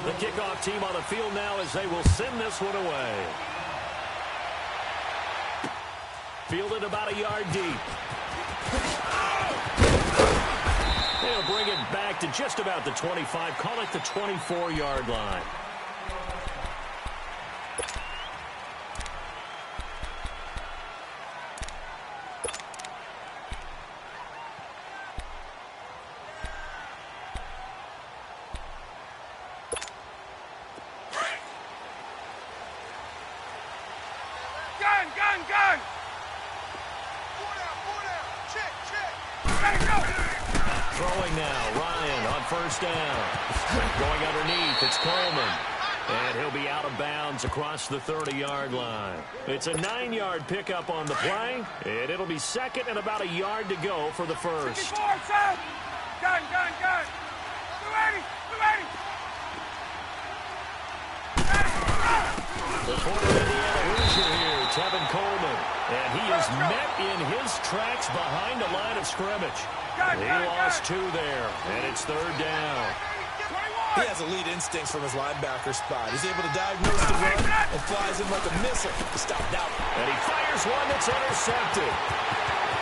The kickoff team on the field now as they will send this one away. Fielded about a yard deep. They'll bring it back to just about the 25. Call it the 24-yard line. Gun! Throwing now, Ryan on first down. Going underneath, it's Coleman. And he'll be out of bounds across the 30-yard line. It's a 9-yard pickup on the play, and it'll be second and about a yard to go for the first. 64, son! Gun! 280! The former Indiana Hoosier here, Tevin Coleman. And he is met in his tracks behind the line of scrimmage. He lost 2 there, and it's third down. He has elite instincts from his linebacker spot. He's able to diagnose the run and flies in like a missile to stop doubt. And he fires one that's intercepted.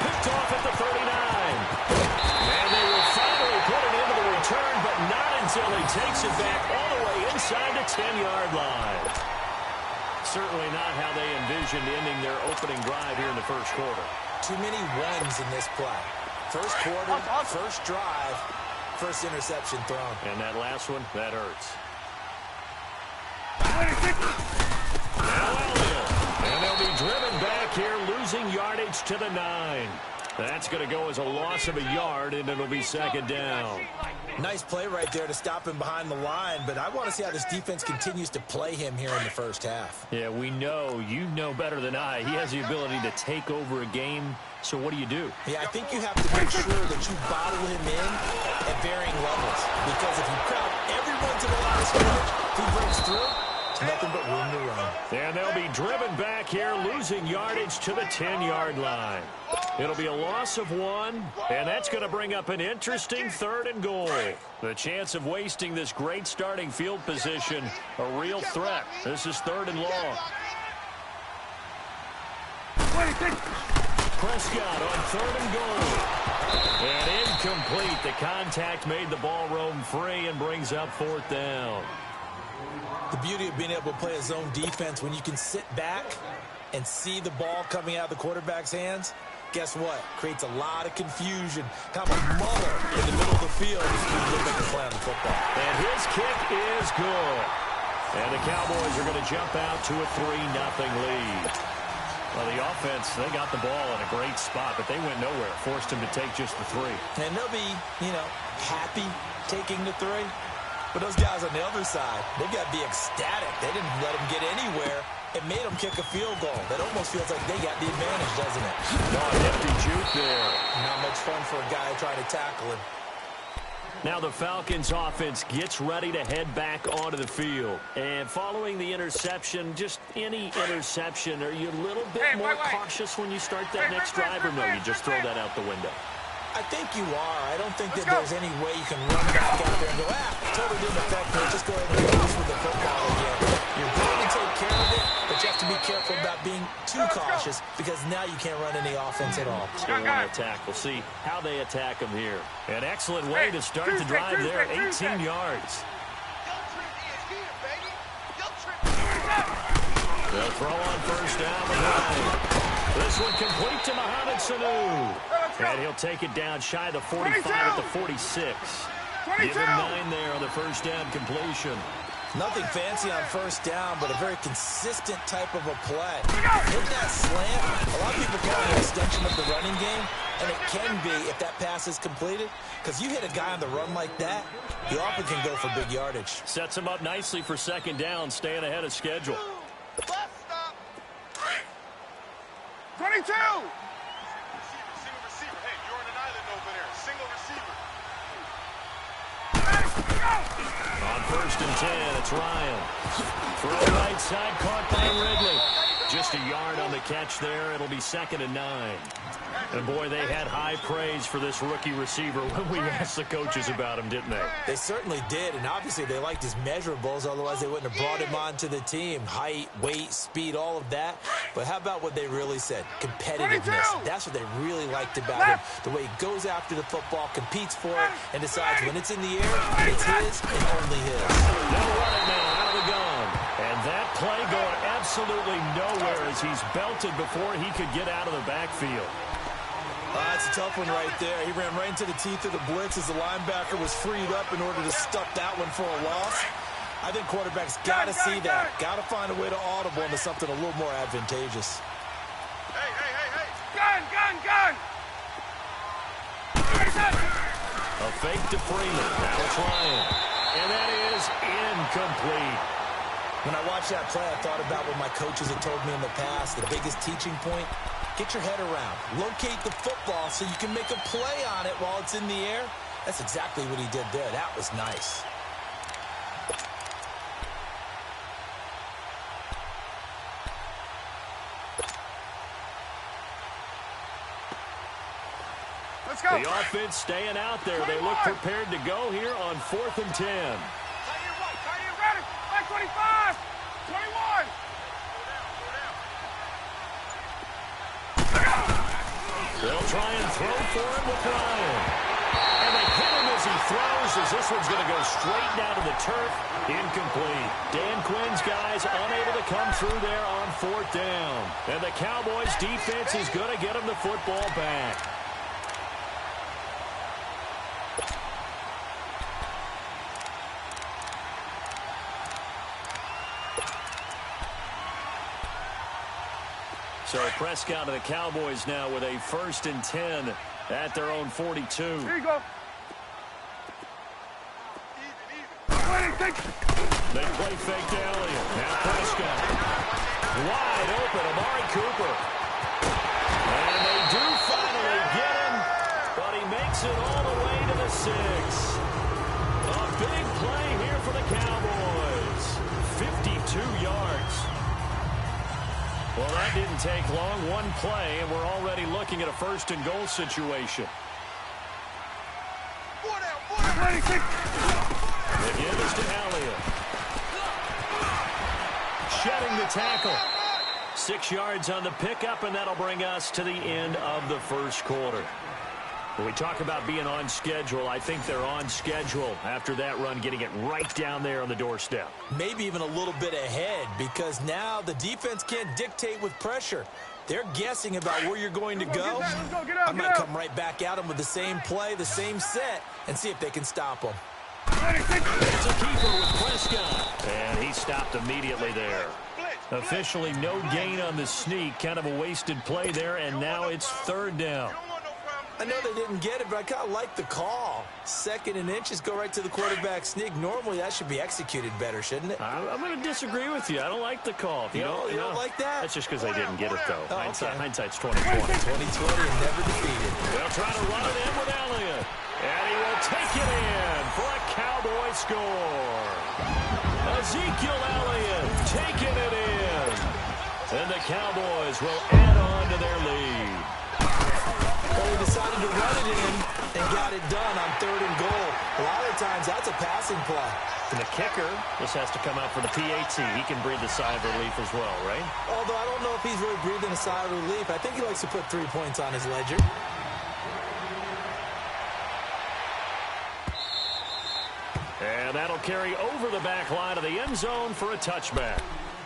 Picked off at the 39. And they will finally put it into the return, but not until he takes it back all the way inside the 10-yard line. Certainly not how they envisioned ending their opening drive here in the first quarter. Too many ones in this play. First quarter, first drive, first interception thrown. And that last one, that hurts. And they'll be driven back here, losing yardage to the 9. That's going to go as a loss of a yard, and it'll be second down. Nice play right there to stop him behind the line, but I want to see how this defense continues to play him here in the first half. Yeah, we know. You know better than I. He has the ability to take over a game. So what do you do? Yeah, I think you have to make sure that you bottle him in at varying levels. Because if you crowd everyone to the line of scrimmage, if he breaks through, it's nothing but room to run. And they'll be driven back here, losing yardage to the 10-yard line. It'll be a loss of 1, and that's going to bring up an interesting third and goal. The chance of wasting this great starting field position, a real threat. This is third and long. Prescott on third and goal. And incomplete. The contact made the ball roam free and brings up fourth down. The beauty of being able to play a zone defense when you can sit back and see the ball coming out of the quarterback's hands, guess what? Creates a lot of confusion. Kind of a muddle in the middle of the field if you look at the play on the football. And his kick is good. And the Cowboys are going to jump out to a 3-0 lead. Well, the offense, they got the ball in a great spot, but they went nowhere. Forced him to take just the 3. And they'll be, happy taking the 3. But those guys on the other side, they've got to be ecstatic. They didn't let them get anywhere. It made them kick a field goal. That almost feels like they got the advantage, doesn't it? Oh, nifty juke there. Not much fun for a guy trying to tackle him. Now the Falcons offense gets ready to head back onto the field. And following the interception, just any interception, are you a little bit more cautious when you start that next drive, or no, you just throw that out the window? I think you are. I don't think that there's any way you can run back out there and go, totally didn't affect me. Just go ahead and go with the football again. You're going to take care of it, but you have to be careful about being too cautious because now you can't run any offense at all. Still want to attack. We'll see how they attack them here. An excellent way to start the drive there, 18 yards. They'll throw on first down the line. This one complete to Mohamed Sanu. And he'll take it down shy of the 45 at the 46. Give him 9 there on the first down completion. Nothing fancy on first down, but a very consistent type of a play. Hit that slant. A lot of people call it an extension of the running game, and it can be if that pass is completed. Because you hit a guy on the run like that, you often can go for big yardage. Sets him up nicely for second down, staying ahead of schedule. 22! Receiver. Hey, you're on an island over there. Single receiver. On first and 10, it's Ryan. Throw right side, caught by Ridley. Just a yard on the catch there. It'll be second and 9. And, boy, they had high praise for this rookie receiver when we asked the coaches about him, didn't they? They certainly did, and obviously they liked his measurables, otherwise they wouldn't have brought him onto the team. Height, weight, speed, all of that. But how about what they really said? Competitiveness. That's what they really liked about him. The way he goes after the football, competes for it, and decides when it's in the air, it's his and only his. They'll run it now out of the gun. And that play going absolutely nowhere as he's belted before he could get out of the backfield. That's a tough one right there. He ran right into the teeth of the blitz as the linebacker was freed up in order to stuff that one for a loss. I think quarterbacks got to see that. Got to find a way to audible into something a little more advantageous. Hey, hey, hey, hey. Gun! A fake to Freeman. Now it's Ryan. And that is incomplete. When I watched that play, I thought about what my coaches had told me in the past. The biggest teaching point, get your head around. Locate the football so you can make a play on it while it's in the air. That's exactly what he did there. That was nice. Let's go. The offense staying out there. They look prepared to go here on 4th and 10. Ready. Back 25. 21. They'll try and throw for him with Ryan. And they hit him as he throws, as this one's going to go straight down to the turf. Incomplete. Dan Quinn's guys unable to come through there on 4th down. And the Cowboys defense is going to get him the football back. So Prescott of the Cowboys now with a 1st and 10 at their own 42. Here you go. They play fake to Elliott. Now Prescott. Wide open, Amari Cooper. And they do finally get him, but he makes it all the way to the 6. A big play here for the Cowboys. 52 yards. Well, that didn't take long. One play, and we're already looking at a 1st and goal situation. The give is to Elliott. Shedding the tackle. 6 yards on the pickup, and that'll bring us to the end of the 1st quarter. When we talk about being on schedule, I think they're on schedule after that run, getting it right down there on the doorstep. Maybe even a little bit ahead, because now the defense can't dictate with pressure. They're guessing about where you're going to go. I might come right back at them with the same play, the same set, and see if they can stop them. It's a keeper with Prescott, and he stopped immediately there. Officially no gain on the sneak, kind of a wasted play there, and now it's 3rd down. I know they didn't get it, but I kind of like the call. 2nd and inches, go right to the quarterback sneak. Normally, that should be exexecuted better, shouldn't it? I'm going to disagree with you. I don't like the call. You don't like that? That's just because they didn't get it, though. Oh, okay. Hindsight's 20/20. 2020 and never defeated. They'll try to run it in with Elliott. And he will take it in for a Cowboy score. Ezekiel Elliott taking it in. And the Cowboys will add on to their lead. Well, he decided to run it in and got it done on 3rd and goal. A lot of times, that's a passing play. And the kicker, this has to come out for the PAT. He can breathe a sigh of relief as well, right? Although I don't know if he's really breathing a sigh of relief. I think he likes to put 3 points on his ledger. And that'll carry over the back line of the end zone for a touchback.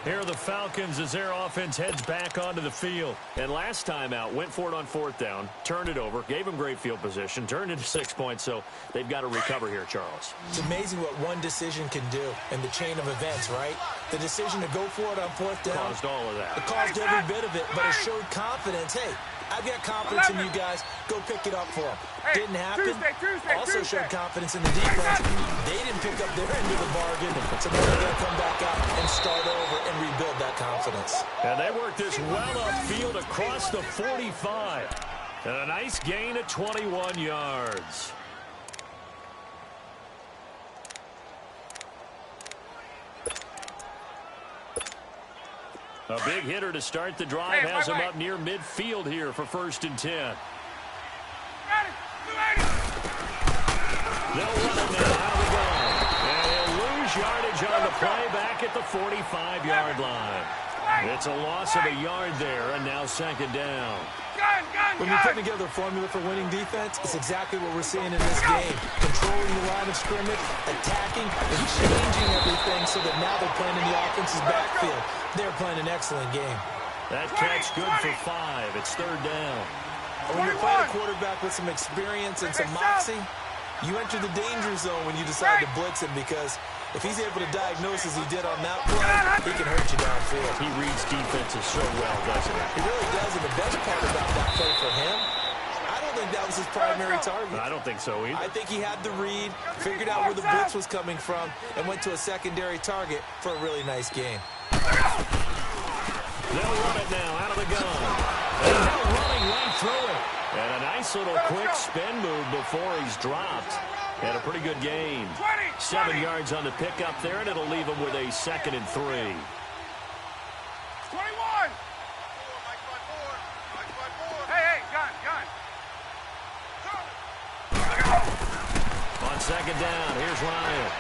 Here are the Falcons as their offense heads back onto the field. And last time out, went for it on 4th down, turned it over, gave them great field position, turned it to 6 points, so they've got to recover here, Charles. It's amazing what one decision can do in the chain of events, right? The decision to go for it on 4th down. Caused all of that. It caused every bit of it, but it showed confidence. Hey, I've got confidence in you guys. Go pick it up for them. Didn't happen. Also showed confidence in the defense. They didn't pick up their end of the bargain, so now they're going to come back out and start over and rebuild that confidence. And they worked this well upfield across the 45. And a nice gain of 21 yards. A big hitter to start the drive has him up near midfield here for 1st and 10. They'll run it now out of the gun. And he'll lose yardage on the play back at the 45-yard line. It's a loss of a yard there, and now second down. When you put together a formula for winning defense, it's exactly what we're seeing in this game. Controlling the line of scrimmage, attacking, and changing everything so that now they're playing in the offense's backfield. They're playing an excellent game. That catch good for 5. It's third down. When you're playing a quarterback with some experience and some moxie, you enter the danger zone when you decide to blitz him, because if he's able to diagnose as he did on that play, he can hurt you downfield. He reads defenses so well, doesn't he? He really does, and the best part about that play for him, I don't think that was his primary target. I don't think so either. I think he had the read, figured out where the blitz was coming from, and went to a secondary target for a really nice game. They'll run it now out of the gun. And now running right through it. And a nice little quick spin move before he's dropped. And a pretty good game. 7 yards on the pickup there, and it'll leave him with a 2nd and 3. 21. Hey, gun. On second down, here's Ryan.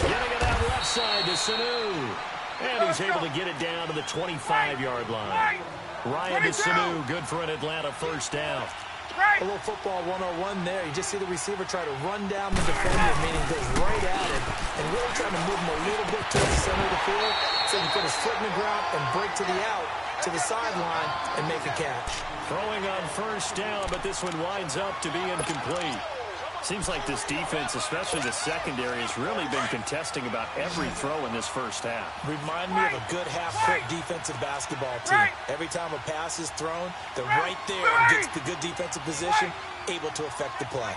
Getting it out left side to Sanu. And he's able to get it down to the 25-yard line. Ryan to Sanu, good for an Atlanta first down. A little football 101 there. You just see the receiver try to run down the defender, meaning goes right at him, and really trying to move him a little bit towards the center of the field so he can put his foot in the ground and break to the out, to the sideline, and make a catch. Throwing on first down, but this one winds up to be incomplete. Seems like this defense, especially the secondary, has really been contesting about every throw in this first half. Remind me of a good half-court defensive basketball team. Every time a pass is thrown, they're right there and gets the good defensive position, able to affect the play.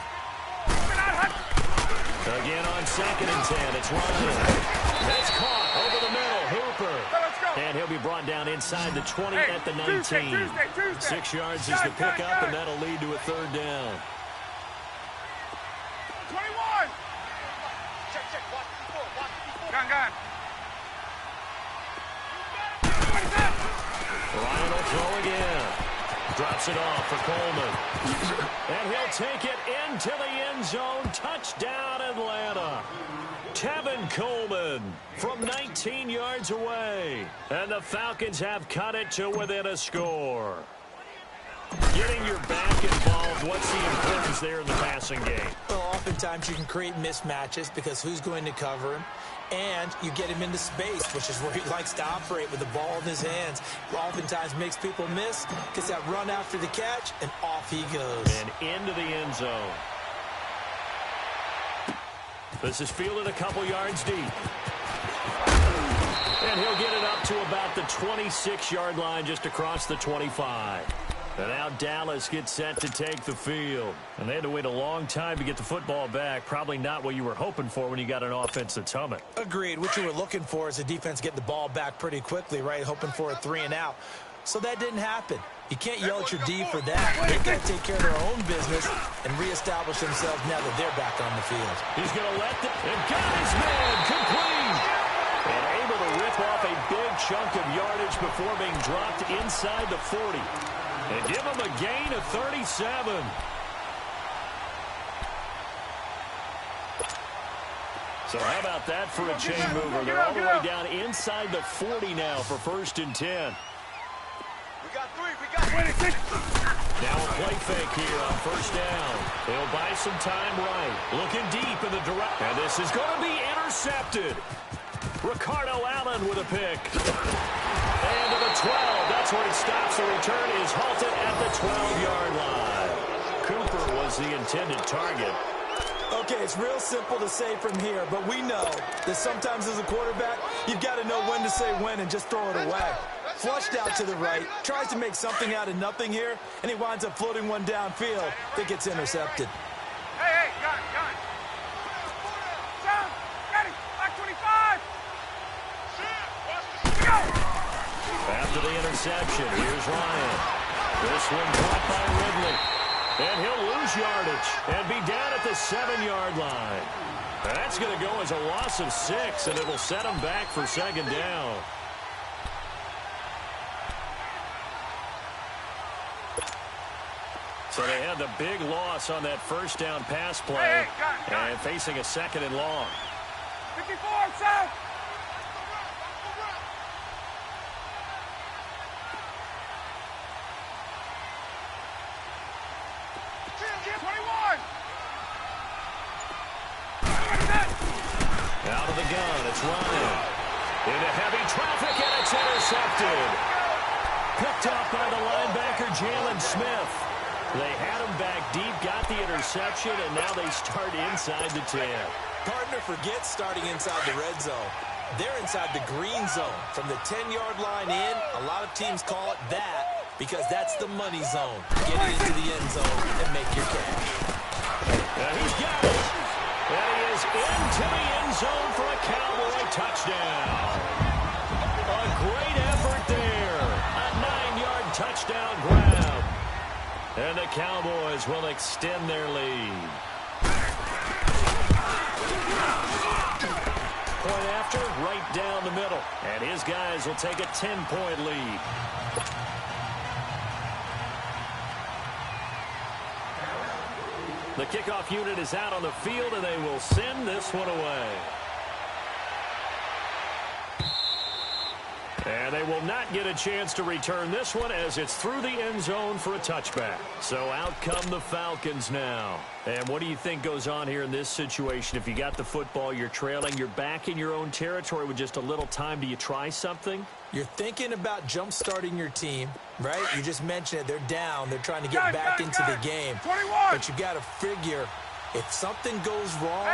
Again on 2nd and 10, it's Ryan. It's caught over the middle, Hooper. And he'll be brought down inside the 20 at the 19. 6 yards is the pickup, and that'll lead to a third down. 21. Gun. Ryan will throw again. Drops it off for Coleman. And he'll take it into the end zone. Touchdown, Atlanta. Tevin Coleman from 19 yards away. And the Falcons have cut it to within a score. Getting your back involved, what's the importance there in the passing game? Well, oftentimes you can create mismatches because who's going to cover him? And you get him into space, which is where he likes to operate with the ball in his hands. Oftentimes makes people miss, gets that run after the catch, and off he goes. And into the end zone. This is fielded a couple yards deep. And he'll get it up to about the 26-yard line, just across the 25. And now Dallas gets set to take the field. And they had to wait a long time to get the football back. Probably not what you were hoping for when you got an offense that's humming. Agreed. What you were looking for is a defense getting the ball back pretty quickly, right? Hoping for a 3 and out. So that didn't happen. You can't yell at your D for that. They got to take care of their own business and reestablish themselves now that they're back on the field. He's going to let the... And got his man complete. And able to rip off a big chunk of yardage before being dropped inside the 40. And give him a gain of 37. So how about that for a chain mover? They're all the way down inside the 40 now for 1st and 10. We got 3. Now a play fake here on 1st down. They'll buy some time right. Looking deep in the direction. And this is going to be intercepted. Ricardo Allen with a pick. And to the 12. That's where he stops. The return is halted at the 12-yard line. Cooper was the intended target. Okay, it's real simple to say from here, but we know that sometimes as a quarterback, you've got to know when to say when and just throw it away. Flushed out to the right, tries to make something out of nothing here, and he winds up floating one downfield that gets intercepted. Hey, gun. Down, got him, back 25. Go. After the interception, here's Ryan. This one caught by Ridley. And he'll lose yardage and be down at the 7-yard line. And that's going to go as a loss of 6, and it'll set him back for 2nd down. So they had the big loss on that first down pass play. Hey, got it. And facing a second and long. 54, south. Out of the gun, it's Ryan. Into heavy traffic, and it's intercepted. Picked off by the linebacker, Jalen Smith. They had him back deep, got the interception, and now they start inside the 10. Partner forgets starting inside the red zone. They're inside the green zone. From the 10-yard line in, a lot of teams call it that because that's the money zone. Get it into the end zone and make your cash. And he's got it. And he is into the end zone for a Cowboy touchdown. A great effort there. A 9-yard touchdown grab. And the Cowboys will extend their lead. Point after, right down the middle. And his guys will take a 10-point lead. The kickoff unit is out on the field, and they will send this one away. And they will not get a chance to return this one as it's through the end zone for a touchback. So out come the Falcons now. And what do you think goes on here in this situation? If you got the football, you're trailing, you're back in your own territory with just a little time. Do you try something? You're thinking about jump-starting your team, right? You just mentioned it. They're down. They're trying to get back into the game. 21. But you got to figure if something goes wrong,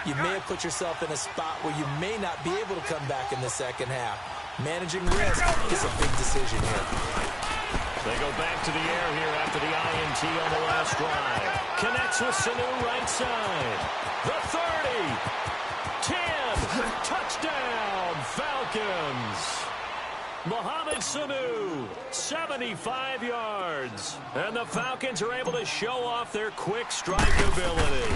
you may have put yourself in a spot where you may not be able to come back in the second half. Managing risk is a big decision here. They go back to the air here after the INT on the last drive. Connects with Sanu right side. The 30. 10. Touchdown, Falcons. Mohamed Sanu, 75 yards. And the Falcons are able to show off their quick strike ability.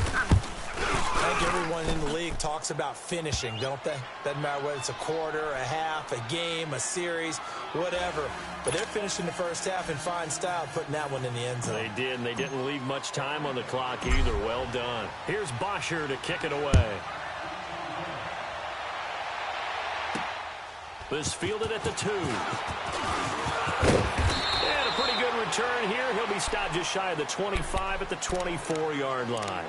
I think everyone in the league talks about finishing, don't they? Doesn't matter whether it's a quarter, a half, a game, a series, whatever. But they're finishing the first half in fine style, putting that one in the end zone. They did, and they didn't leave much time on the clock either. Well done. Here's Bosher to kick it away. This fielded at the 2. And a pretty good return here. He'll be stopped just shy of the 25 at the 24-yard line.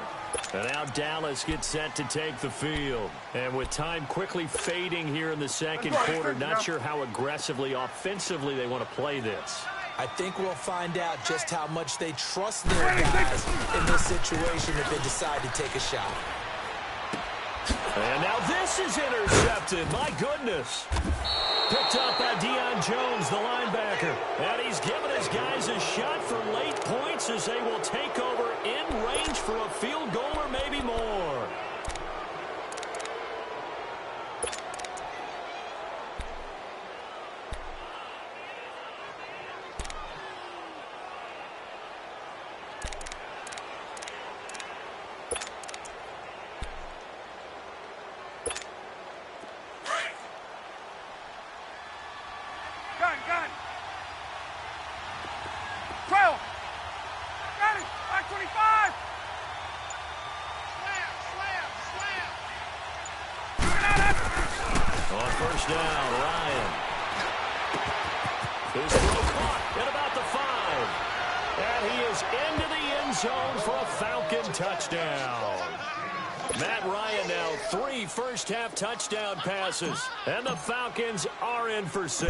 And now Dallas gets set to take the field. And with time quickly fading here in the second quarter, not sure how aggressively, offensively they want to play this. I think we'll find out just how much they trust their guys in this situation if they decide to take a shot. And now this is intercepted. My goodness. Picked up by Deion Jones, the linebacker. And he's given his guys a shot for late points as they will take over in range for a field goal or maybe more. Gun. 12. Got it. Back 25. Slam. On first down, Ryan. His throw caught at about the 5. And he is into the end zone for a Falcon touchdown. Matt Ryan now 3 first-half touchdown passes. And the Falcons are in for 6.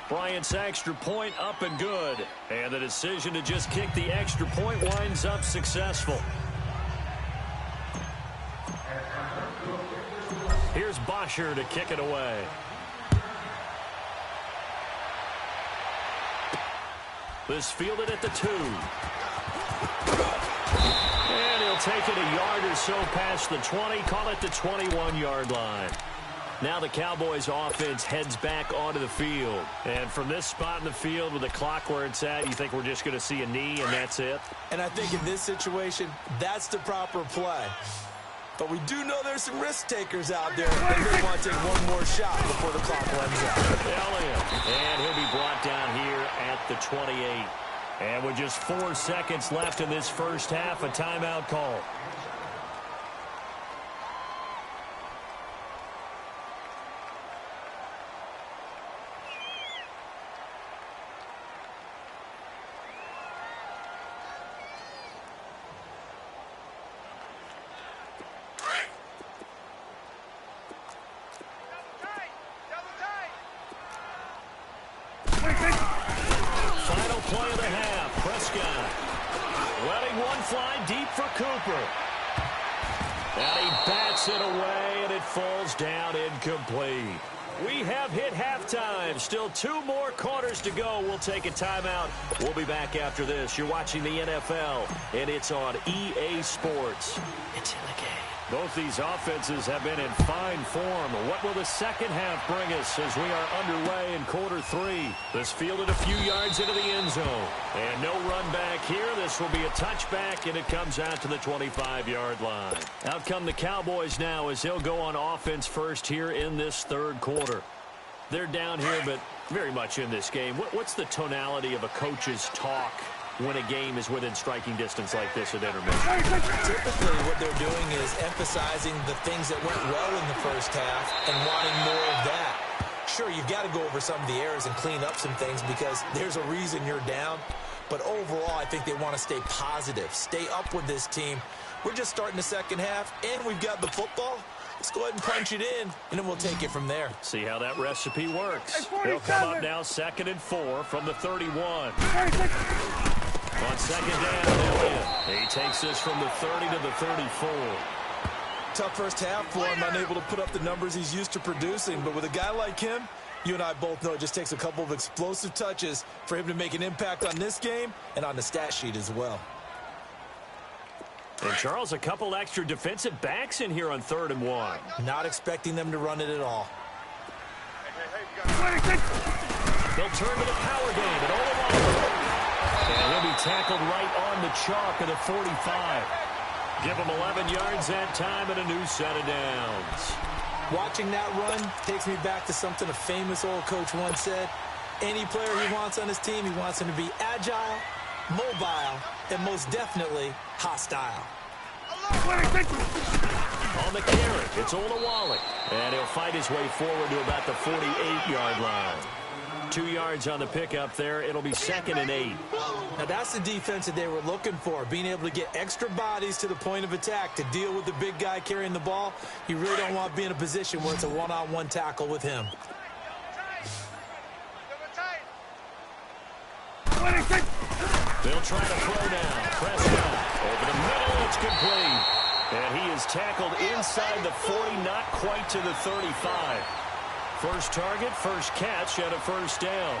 Bryant's extra point up and good. And the decision to just kick the extra point winds up successful. Here's Bosher to kick it away. This fielded at the 2. And he'll take it a yard or so past the 20, call it the 21-yard line. Now the Cowboys offense heads back onto the field. And from this spot in the field with the clock where it's at, you think we're just going to see a knee and that's it? And I think in this situation, that's the proper play. But we do know there's some risk takers out there that may want to take one more shot before the clock runs out. Elliott. And he'll be brought down here at the 28. And with just 4 seconds left in this first half, a timeout call. Final play of the half. Prescott letting one fly deep for Cooper. And he bats it away, and it falls down incomplete. We have hit halftime. Still 2 more quarters to go. We'll take a timeout. We'll be back after this. You're watching the NFL, and it's on EA Sports. It's in the game. Both these offenses have been in fine form. What will the second half bring us as we are underway in quarter 3? This fielded a few yards into the end zone. And no run back here. This will be a touchback, and it comes out to the 25-yard line. Out come the Cowboys now as they'll go on offense first here in this third quarter. They're down here, but very much in this game. What's the tonality of a coach's talk when a game is within striking distance like this at intermission? Typically, what they're doing is emphasizing the things that went well in the first half and wanting more of that. Sure, you've got to go over some of the errors and clean up some things because there's a reason you're down. But overall, I think they want to stay positive, stay up with this team. We're just starting the second half, and we've got the football. Let's go ahead and punch it in, and then we'll take it from there. See how that recipe works. They'll come up now 2nd and 4 from the 31. On second down, Elliott. He takes this from the 30 to the 34. Tough first half for him, unable to put up the numbers he's used to producing. But with a guy like him, you and I both know it just takes a couple of explosive touches for him to make an impact on this game and on the stat sheet as well. And, Charles, a couple extra defensive backs in here on 3rd and 1. Not expecting them to run it at all. They'll turn to the power game at Olawale. And he'll be tackled right on the chalk of the 45. Give him 11 yards that time and a new set of downs. Watching that run takes me back to something a famous old coach once said. Any player he wants on his team, he wants him to be agile, mobile, and most definitely hostile. On the carry, it's Olawale. And he'll fight his way forward to about the 48-yard line. 2 yards on the pickup there. It'll be 2nd and 8. Now that's the defense that they were looking for, being able to get extra bodies to the point of attack to deal with the big guy carrying the ball. You really don't want to be in a position where it's a one-on-one tackle with him. They'll try to throw down. Prescott over the middle. It's complete. And he is tackled inside the 40, not quite to the 35. First target, first catch, and a first down.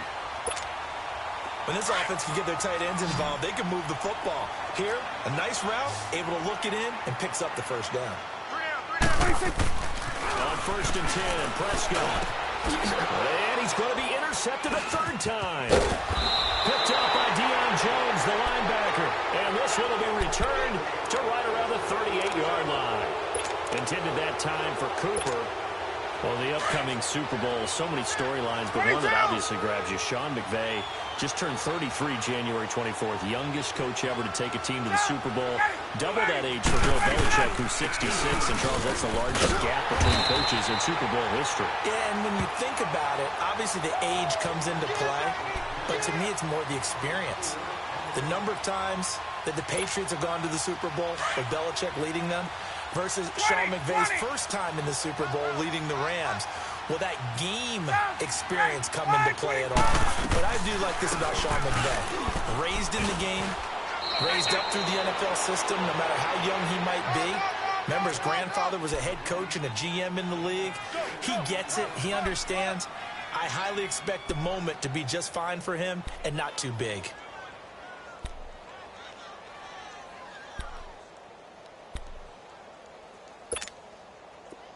When this offense can get their tight ends involved, they can move the football. Here, a nice route, able to look it in, and picks up the first down. On 1st and 10, Prescott. And he's going to be intercepted a 3rd time. Picked up by Deion Jones, the linebacker. And this one will be returned to right around the 38-yard line. Intended that time for Cooper. Well, the upcoming Super Bowl, so many storylines, but one that obviously grabs you. Sean McVay just turned 33 January 24th. Youngest coach ever to take a team to the Super Bowl. Double that age for Bill Belichick, who's 66. And, Charles, that's the largest gap between coaches in Super Bowl history. Yeah, and when you think about it, obviously the age comes into play. But to me, it's more the experience. The number of times that the Patriots have gone to the Super Bowl with Belichick leading them versus Sean McVay's first time in the Super Bowl leading the Rams. Will that game experience come into play at all? But I do like this about Sean McVay. Raised in the game, raised up through the NFL system, no matter how young he might be. Remember, his grandfather was a head coach and a GM in the league. He gets it. He understands. I highly expect the moment to be just fine for him and not too big.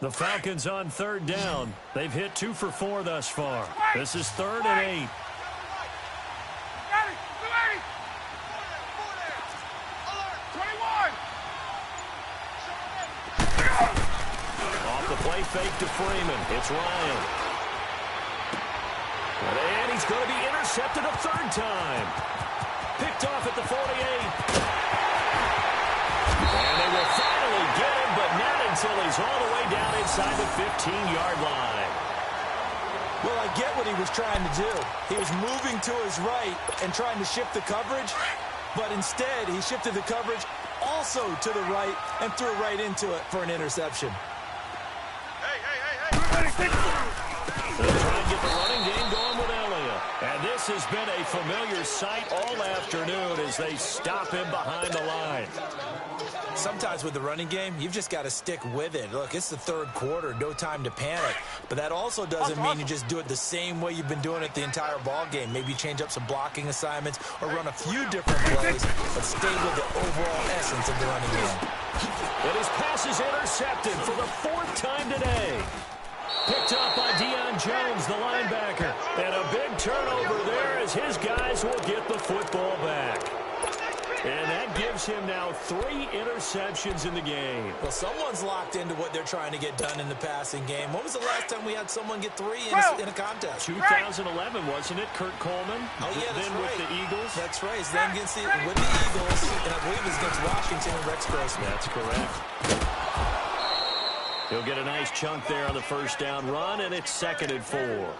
The Falcons on 3rd down. They've hit 2 for 4 thus far. This is 3rd and 8. Off the play fake to Freeman. It's Ryan. And he he's going to be intercepted a third time. Picked off at the 48. And they will finally get him, but not until he's all the way down inside the 15-yard line. Well, I get what he was trying to do. He was moving to his right and trying to shift the coverage, but instead he shifted the coverage also to the right and threw right into it for an interception. They'll try and get the running game going with Elliott. And this has been a familiar sight all afternoon as they stop him behind the line. Sometimes with the running game, you've just got to stick with it. Look, it's the third quarter, no time to panic. But that also doesn't mean you just do it the same way you've been doing it the entire ball game. Maybe change up some blocking assignments or run a few different plays, but stay with the overall essence of the running game. And his pass is intercepted for the fourth time today. Picked up by Deion Jones, the linebacker. And a big turnover there as his guys will get the football back. And that gives him now 3 interceptions in the game. Well, someone's locked into what they're trying to get done in the passing game. When was the last time we had someone get 3 in a contest? 2011, wasn't it? Kurt Coleman. Oh, yeah, that's then right. with the Eagles. That's right. He's then with the Eagles, and I believe it's against Washington and Rex Grossman. That's correct. He'll get a nice chunk there on the first down run, and it's 2nd and 4.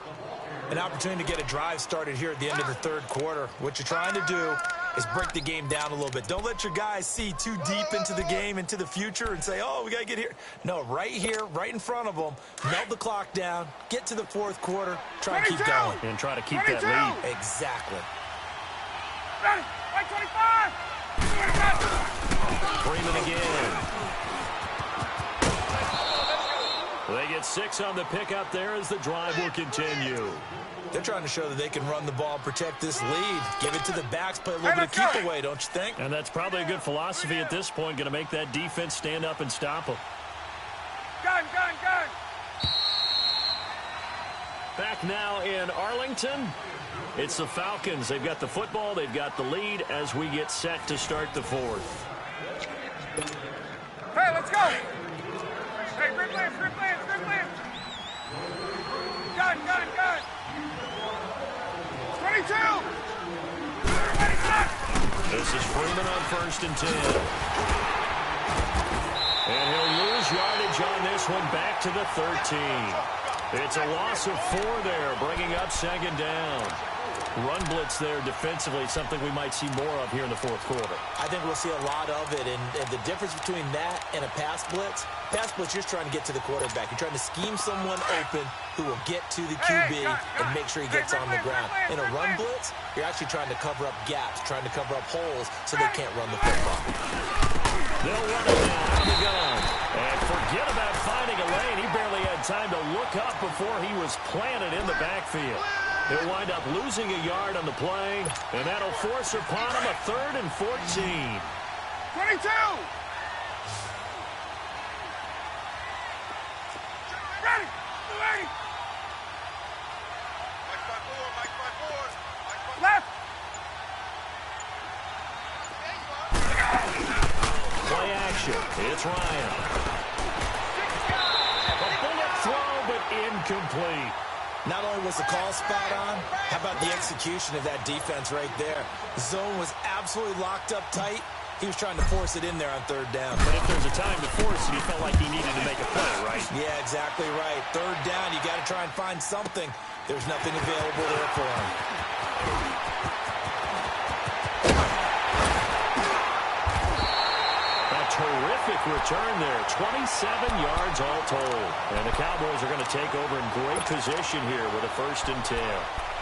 An opportunity to get a drive started here at the end of the third quarter. What you're trying to do is break the game down a little bit. Don't let your guys see too deep into the game, into the future, and say, oh, we got to get here. No, right here, right in front of them, melt the clock down, get to the fourth quarter, try and keep going. And try to keep that lead. Exactly. Ready, right 25. Freeman again. They get 6 on the pickup there as the drive will continue. They're trying to show that they can run the ball, protect this lead, give it to the backs, play a little bit of keep away, don't you think? And that's probably a good philosophy at this point, going to make that defense stand up and stop them. Gun. Back now in Arlington, it's the Falcons. They've got the football, they've got the lead as we get set to start the fourth. Hey, let's go. Hey, grip lance. Gun. 22. Ready, set. This is Freeman on 1st and 10. And he'll lose yardage on this one back to the 13. It's a loss of 4 there, bringing up 2nd down. Run blitz there defensively, something we might see more of here in the fourth quarter. I think we'll see a lot of it, and the difference between that and a pass blitz, you're just trying to get to the quarterback. You're trying to scheme someone open who will get to the QB and make sure he gets on the ground. In a run blitz, you're actually trying to cover up gaps, trying to cover up holes so they can't run the football. They'll run it now out of the gun. And forget about finding a lane. He barely had time to look up before he was planted in the backfield. He'll wind up losing a yard on the play, and that'll force upon him a 3rd and 14. 22. Ready. Left. Play action. It's Ryan. A bullet throw, but incomplete. Not only was the call spot on, how about the execution of that defense right there? The zone was absolutely locked up tight. He was trying to force it in there on 3rd down. But if there's a time to force it, he felt like he needed to make a play, right? Yeah, exactly right. 3rd down, you got to try and find something. There's nothing available there for him. Terrific return there. 27 yards all told. And the Cowboys are going to take over in great position here with a 1st and 10.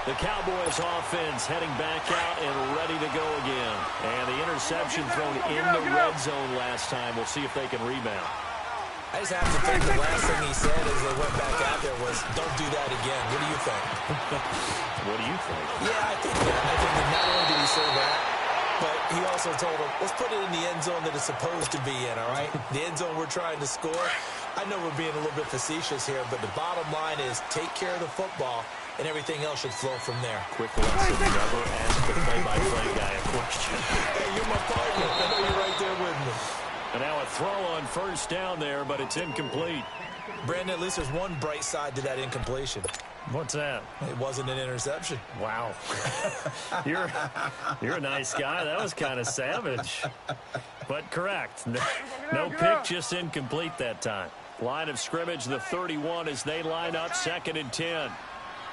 The Cowboys offense heading back out and ready to go again. And the interception thrown in the red zone last time. We'll see if they can rebound. I just have to think the last thing he said as they went back out there was, don't do that again. What do you think? What do you think? Yeah, I think that not only did he say that, but he also told him, let's put it in the end zone that it's supposed to be in, all right? The end zone we're trying to score. I know we're being a little bit facetious here, but the bottom line is take care of the football, and everything else should flow from there. Quick lesson, never ask the play-by-play guy a question. Hey, you're my partner. I know you're right there with me. And now a throw on 1st down there, but it's incomplete. Brandon, at least there's one bright side to that incompletion. What's that? It wasn't an interception. Wow. You're a nice guy. That was kind of savage. But correct. No pick, just incomplete that time. Line of scrimmage, the 31 as they line up 2nd and 10.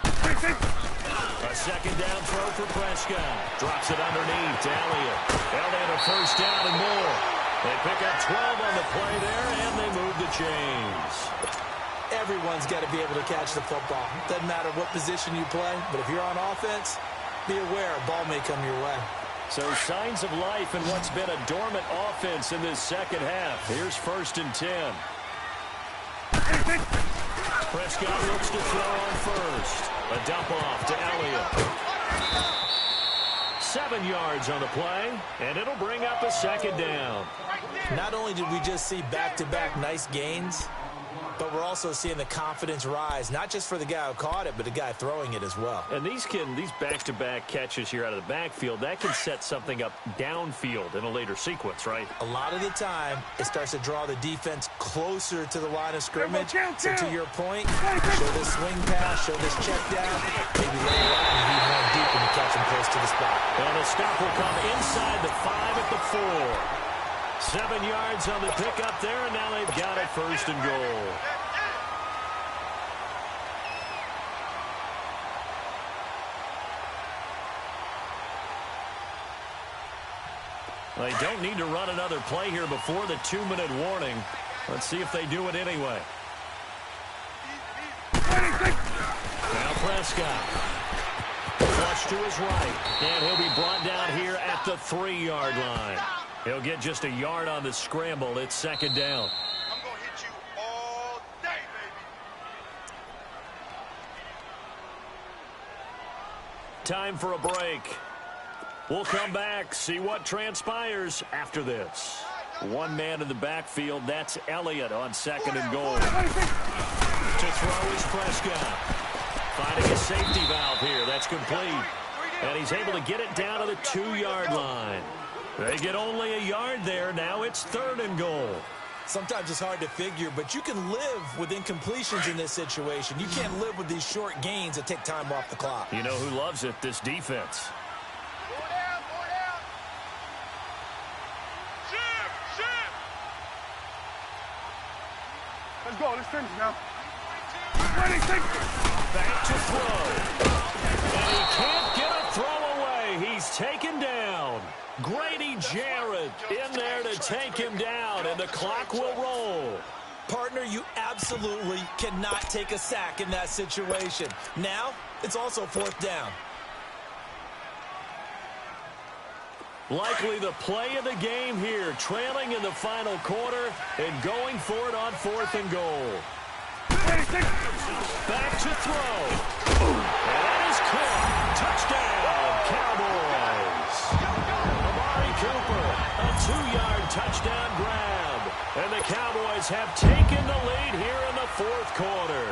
A second down throw for Prescott. Drops it underneath to Elliott. Elliott a first down and more. They pick up 12 on the play there, and they move the chains. Everyone's got to be able to catch the football. Doesn't matter what position you play, but if you're on offense, be aware a ball may come your way. So signs of life in what's been a dormant offense in this second half. Here's 1st and 10. Prescott looks to throw on first. A dump off to Elliott. 7 yards on the play, and it'll bring up a 2nd down. Not only did we just see back-to-back nice gains, but we're also seeing the confidence rise, not just for the guy who caught it, but the guy throwing it as well. And these back-to-back catches here out of the backfield, that can set something up downfield in a later sequence, right? A lot of the time, it starts to draw the defense closer to the line of scrimmage. So to your point, show this swing pass, show this check down, maybe later on you need one deep and you catch him close to the spot. And a stop will come inside the 5 at the 4. 7 yards on the pickup there, and now they've got it 1st and goal. They don't need to run another play here before the 2-minute warning. Let's see if they do it anyway. Now Prescott. Flush to his right, and he'll be brought down here at the 3-yard line. He'll get just a yard on the scramble. It's 2nd down. I'm going to hit you all day, baby. Time for a break. We'll come back, see what transpires after this. One man in the backfield, that's Elliott on 2nd and goal. To throw is Prescott. Finding a safety valve here, that's complete. And he's able to get it down to the 2-yard line. They get only a yard there. Now it's 3rd and goal. Sometimes it's hard to figure, but you can live with incompletions in this situation. You can't live with these short gains that take time off the clock. You know who loves it? This defense. Four down. Ship. Let's go. Let's finish now. Back to throw. And he can't get a throw away. He's taken down. Grady Jarrett in there to take him down, and the clock will roll. Partner, you absolutely cannot take a sack in that situation. Now, it's also 4th down. Likely the play of the game here, trailing in the final quarter and going for it on 4th and goal. Back to throw. And that is caught. Touchdown, Cowboys. Amari Cooper, a 2-yard touchdown grab. And the Cowboys have taken the lead here in the 4th quarter.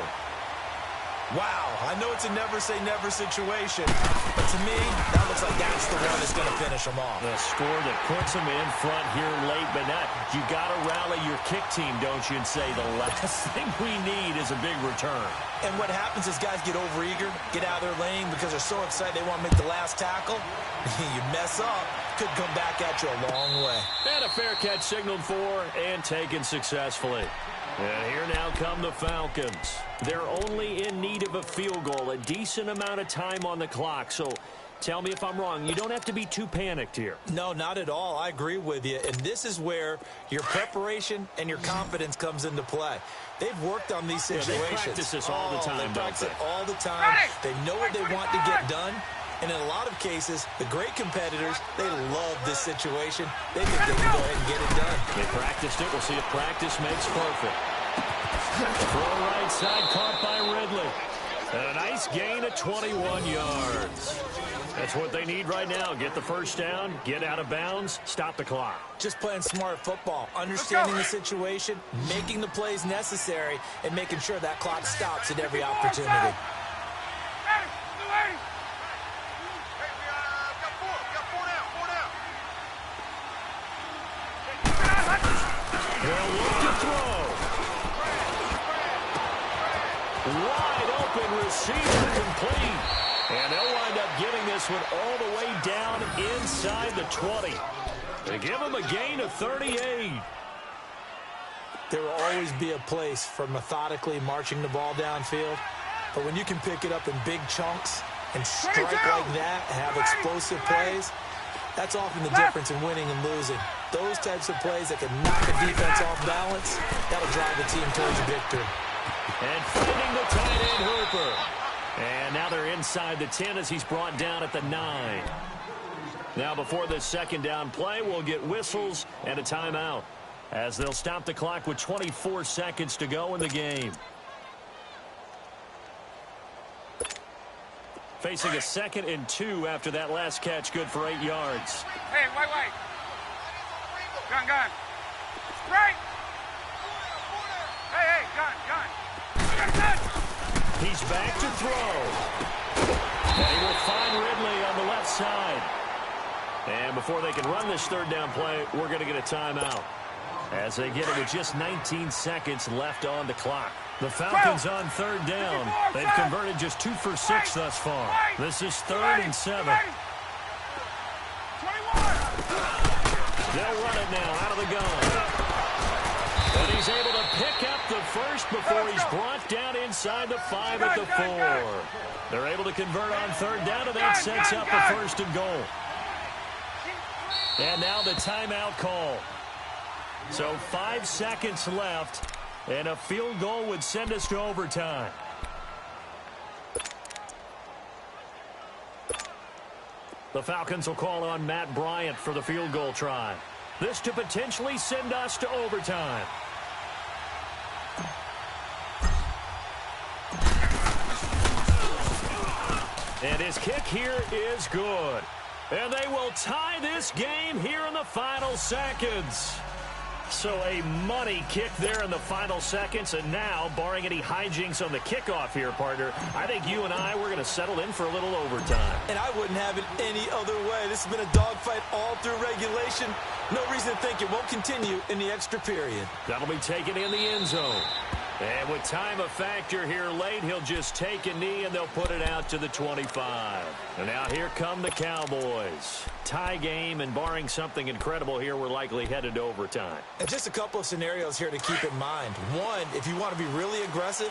Wow, I know it's a never-say-never situation, but to me, that looks like that's the one that's going to finish them off. The score that puts them in front here late, but not. You got to rally your kick team, don't you, and say the last thing we need is a big return. And what happens is guys get overeager, get out of their lane because they're so excited they want to make the last tackle. You mess up, could come back at you a long way. And a fair catch signaled for and taken successfully. And here now come the Falcons. They're only in need of a field goal, a decent amount of time on the clock. So tell me if I'm wrong. You don't have to be too panicked here. No, not at all. I agree with you. And this is where your preparation and your confidence comes into play. They've worked on these situations. They practice this all the time, they practice it all the time. They know what they want to get done. And in a lot of cases, the great competitors, they love this situation. They think they can go ahead and get it done. They practiced it. We'll see if practice makes perfect. Throw right side caught by Ridley. And a nice gain of 21 yards. That's what they need right now. Get the first down, get out of bounds, stop the clock. Just playing smart football, understanding the situation, making the plays necessary, and making sure that clock stops at every opportunity. They'll look to throw. Wide open receiver complete. And they'll wind up getting this one all the way down inside the 20. They give them a gain of 38. There will always be a place for methodically marching the ball downfield. But when you can pick it up in big chunks and strike like that, have explosive plays, that's often the difference in winning and losing. Those types of plays that can knock a defense off balance, that'll drive the team towards a victory. And finding the tight end Hooper. And now they're inside the 10 as he's brought down at the 9. Now before this second down play, we'll get whistles and a timeout as they'll stop the clock with 24 seconds to go in the game. Facing a 2nd and 2 after that last catch, good for 8 yards. Hey, wait. Gun. Right. Hey, gun. He's back to throw. And he will find Ridley on the left side. And before they can run this third down play, we're going to get a timeout as they get it with just 19 seconds left on the clock. The Falcons on third down. They've converted just 2 for 6 thus far. This is 3rd and 7. They'll run it now out of the gun. And he's able to pick up the first before he's brought down inside the 5 at the 4. They're able to convert on third down, and that sets up a 1st and goal. And now the timeout call. So 5 seconds left. And a field goal would send us to overtime. The Falcons will call on Matt Bryant for the field goal try. This to potentially send us to overtime. And his kick here is good. And they will tie this game here in the final seconds. So a money kick there in the final seconds, and now, barring any hijinks on the kickoff here, partner, I think you and we're going to settle in for a little overtime. And I wouldn't have it any other way. This has been a dogfight all through regulation. No reason to think it won't continue in the extra period. That'll be taken in the end zone. And with time a factor here late, he'll just take a knee, and they'll put it out to the 25. And now here come the Cowboys. Tie game, and barring something incredible here, we're likely headed to overtime. And just a couple of scenarios here to keep in mind. One, if you want to be really aggressive,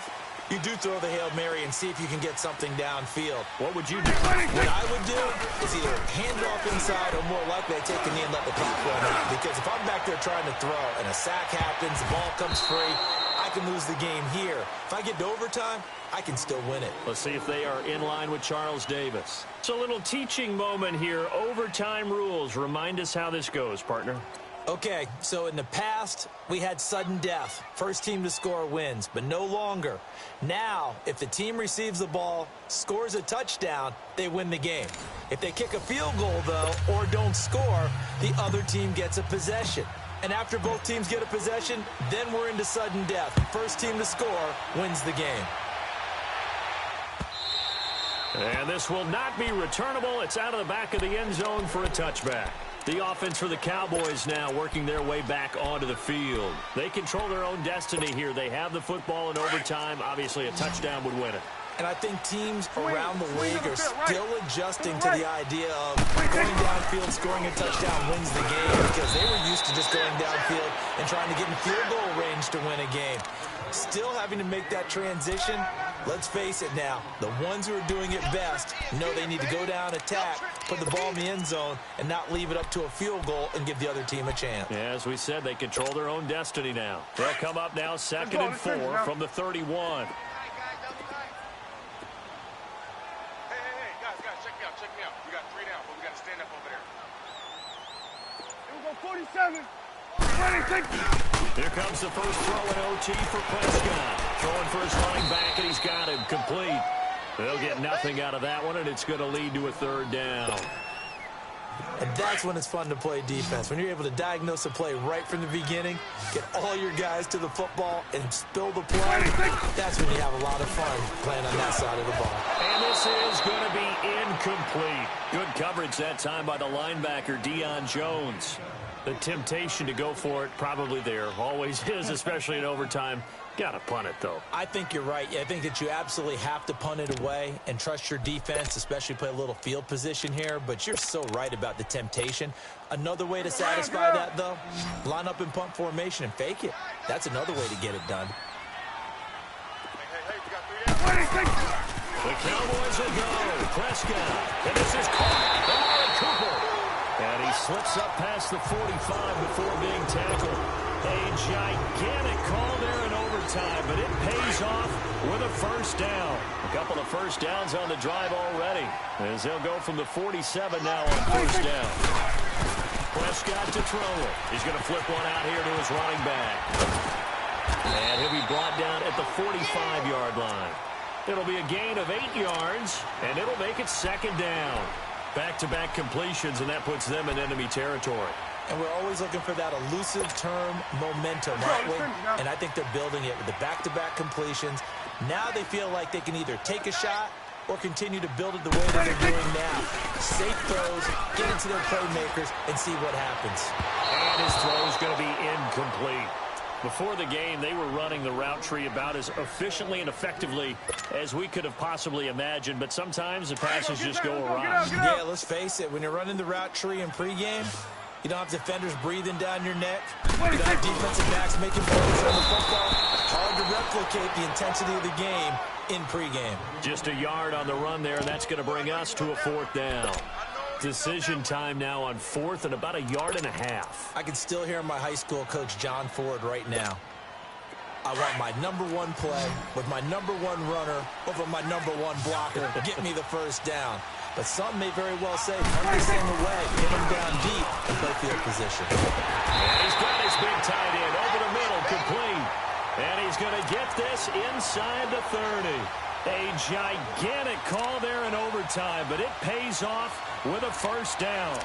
you do throw the Hail Mary and see if you can get something downfield. What would you do? What I would do is either hand it off inside or more likely I take a knee and let the clock run out. Because if I'm back there trying to throw and a sack happens, the ball comes free, I can lose the game here. If I get to overtime, I can still win it. Let's see if they are in line with Charles Davis. So a little teaching moment here. Overtime rules. Remind us how this goes, partner. Okay, so in the past, we had sudden death. First team to score wins, but no longer. Now, if the team receives the ball, scores a touchdown, they win the game. If they kick a field goal, though, or don't score, the other team gets a possession. And after both teams get a possession, then we're into sudden death. First team to score wins the game. And this will not be returnable. It's out of the back of the end zone for a touchback. The offense for the Cowboys now working their way back onto the field. They control their own destiny here. They have the football in overtime. Obviously, a touchdown would win it. And I think teams around the league are still adjusting to the idea of going downfield, scoring a touchdown wins the game, because they were used to just going downfield and trying to get in field goal range to win a game. Still having to make that transition. Let's face it now, the ones who are doing it best know they need to go down, attack, put the ball in the end zone, and not leave it up to a field goal and give the other team a chance. Yeah, as we said, they control their own destiny now. They'll come up now 2nd and 4 from the 31. Check me out. We got 3 down, but we got to stand up over there. Here we go, 47. 26. Here comes the first throw in OT for Prescott. Throwing for his running back, and he's got him complete. They'll get nothing out of that one, and it's going to lead to a 3rd down. And that's when it's fun to play defense. When you're able to diagnose a play right from the beginning, get all your guys to the football, and spill the play, that's when you have a lot of fun playing on that side of the ball. And this is going to be incomplete. Good coverage that time by the linebacker, Deion Jones. The temptation to go for it probably there. Always is, especially in overtime. Got to punt it, though. I think you're right. I think that you absolutely have to punt it away and trust your defense, especially play a little field position here. But you're so right about the temptation. Another way to satisfy that, though, line up in punt formation and fake it. That's another way to get it done. Hey, you got 3 down. The Cowboys will go. Prescott. And this is caught. Amari Cooper. And he slips up past the 45 before being tackled. A gigantic call there in overtime, but it pays off with a first down. A couple of first downs on the drive already, as they'll go from the 47 now on first down. Prescott to throw it. He's going to flip one out here to his running back. And he'll be brought down at the 45-yard line. It'll be a gain of 8 yards, and it'll make it second down. Back-to-back completions, and that puts them in enemy territory. And we're always looking for that elusive term momentum, aren't we? And I think they're building it with the back-to-back completions. Now they feel like they can either take a shot or continue to build it the way that they're doing now. Safe throws, get into their playmakers, and see what happens. And his throw is going to be incomplete. Before the game, they were running the route tree about as efficiently and effectively as we could have possibly imagined, but sometimes the passes just go awry. Yeah, let's face it, when you're running the route tree in pregame, you don't have defenders breathing down your neck. You don't have defensive backs making plays on the football. Hard to replicate the intensity of the game in pregame. Just a yard on the run there, and that's going to bring us to a fourth down. Decision time now on fourth and about 1.5 yards. I can still hear my high school coach, John Ford, right now. I want my #1 play with my #1 runner over my #1 blocker. Get me the first down. But some may very well say, punt this thing away, get him down deep, and play field position. And he's got his big tight end over the middle, complete. And he's going to get this inside the 30. A gigantic call there in overtime, but it pays off with a first down.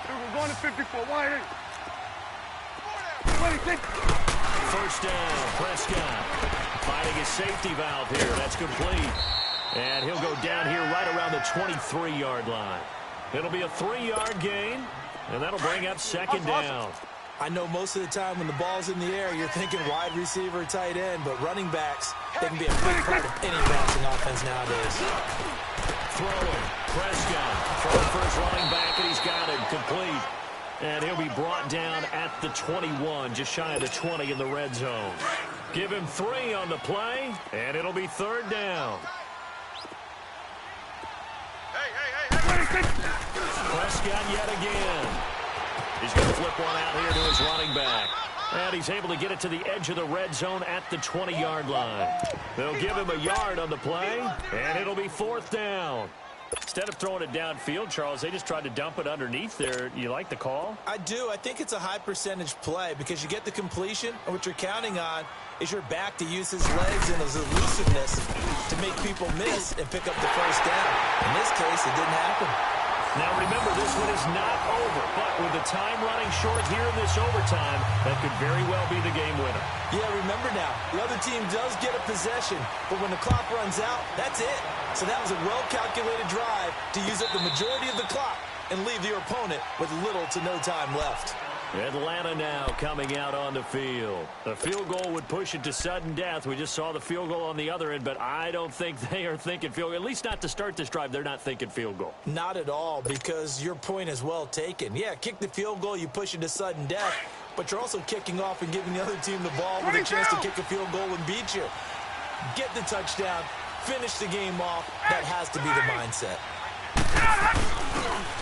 We're going to 54. Wide in. First down, Prescott. Finding his safety valve here. That's complete. And he'll go down here right around the 23-yard line. It'll be a 3-yard gain, and that'll bring up second down. I know most of the time when the ball's in the air, you're thinking wide receiver, tight end, but running backs, they can be a big part of any passing offense nowadays. Throwing, Prescott. Throwing for his running back, and he's got it complete. And he'll be brought down at the 21, just shy of the 20 in the red zone. Give him 3 on the play, and it'll be third down. Prescott yet again. He's going to flip one out here to his running back. And he's able to get it to the edge of the red zone at the 20-yard line. They'll give him 1 yard on the play, and it'll be fourth down. Instead of throwing it downfield, Charles, they just tried to dump it underneath there. You like the call? I do. I think it's a high-percentage play because you get the completion, and what you're counting on is your back to use his legs and his elusiveness to make people miss and pick up the first down. In this case, it didn't happen. Now, remember, this one is not over, but with the time running short here in this overtime, that could very well be the game winner. Yeah, remember now, the other team does get a possession, but when the clock runs out, that's it. So that was a well-calculated drive to use up the majority of the clock and leave your opponent with little to no time left. Atlanta now coming out on the field. The field goal would push it to sudden death. We just saw the field goal on the other end, but I don't think they are thinking field goal. At least not to start this drive. They're not thinking field goal. Not at all, because your point is well taken. Yeah, kick the field goal, you push it to sudden death, but you're also kicking off and giving the other team the ball with a chance to kick a field goal and beat you. Get the touchdown, finish the game off. That has to be the mindset.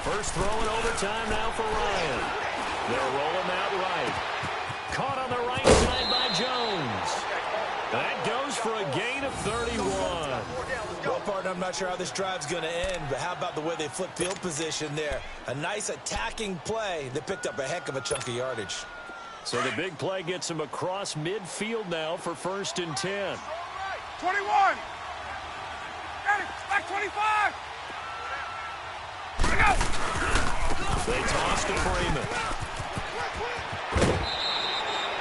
First throw in overtime now for Ryan. They'll roll him out right. Caught on the right side by Jones. That goes for a gain of 31. Well, partner, I'm not sure how this drive's going to end, but how about the way they flip field position there? A nice attacking play that picked up a heck of a chunk of yardage. So the big play gets him across midfield now for 1st and 10. 21. Got it. Back 25. Here we go. They toss to Freeman.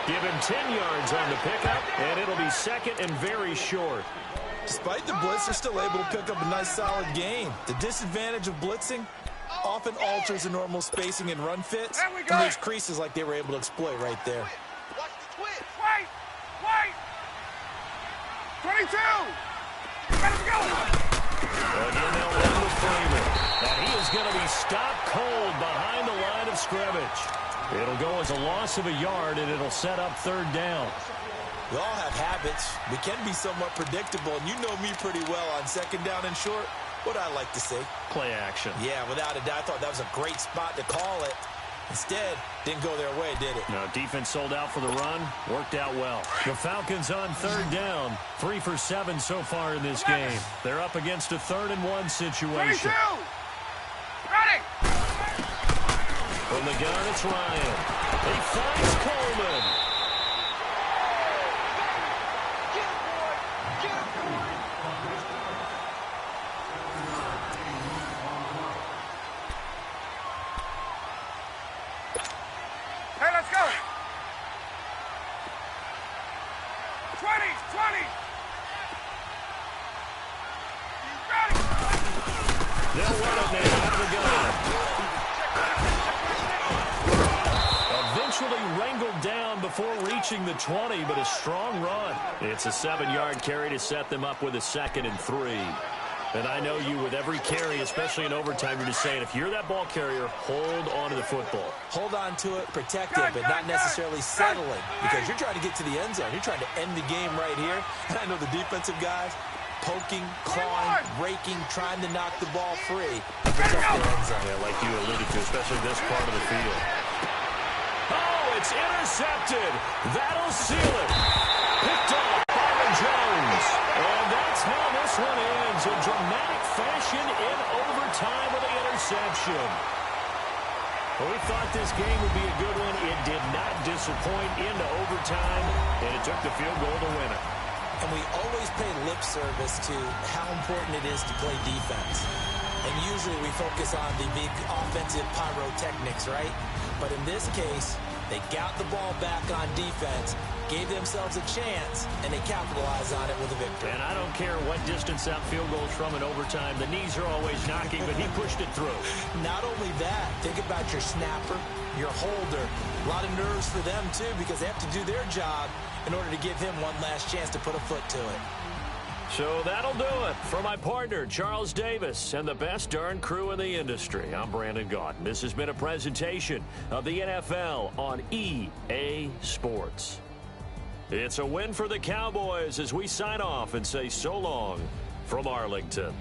Give him 10 yards on the pickup, and it'll be second and very short. Despite the blitz, they're still able to pick up a nice, solid gain. The disadvantage of blitzing often alters the normal spacing and run fits, and leaves creases like they were able to exploit right there. Watch the twist. Wait! 22! Let him go! Again, they'll run with Freeman. And he is going to be stopped cold behind the line of scrimmage. It'll go as a loss of a yard, and it'll set up 3rd down. We all have habits. We can be somewhat predictable, and you know me pretty well on 2nd down and short. What I like to say? Play action. Yeah, without a doubt, I thought that was a great spot to call it. Instead, didn't go their way, did it? No, defense sold out for the run. Worked out well. The Falcons on 3rd down. 3 for 7 so far in this game. They're up against a 3rd and 1 situation. 22! Ready! From the gun, it's Ryan. He finds Coleman. Hey, let's go! 20! Ready! They'll run it now out of the gun. Eventually wrangled down before reaching the 20, but a strong run. It's a 7-yard carry to set them up with a 2nd and 3. And I know you, with every carry, especially in overtime, you're just saying, if you're that ball carrier, hold on to the football. Hold on to it, protect it, but not necessarily settling, because you're trying to get to the end zone. You're trying to end the game right here. And I know the defensive guys poking, clawing, raking, trying to knock the ball free and protect their end zone. Yeah, like you alluded to, especially this part of the field. Oh, it's intercepted. That'll seal it. Picked off by Jones. And that's how this one ends. In dramatic fashion in overtime with the interception. Well, we thought this game would be a good one. It did not disappoint into overtime, and it took the field goal to win it. And we always pay lip service to how important it is to play defense. And usually we focus on the big offensive pyrotechnics, right? But in this case, they got the ball back on defense, gave themselves a chance, and they capitalized on it with a victory. And I don't care what distance that field goal is from in overtime. The knees are always knocking, but he pushed it through. Not only that, think about your snapper, your holder. A lot of nerves for them, too, because they have to do their job in order to give him one last chance to put a foot to it. So that'll do it. For my partner, Charles Davis, and the best darn crew in the industry, I'm Brandon Gaudin. This has been a presentation of the NFL on EA Sports. It's a win for the Cowboys as we sign off and say so long from Arlington.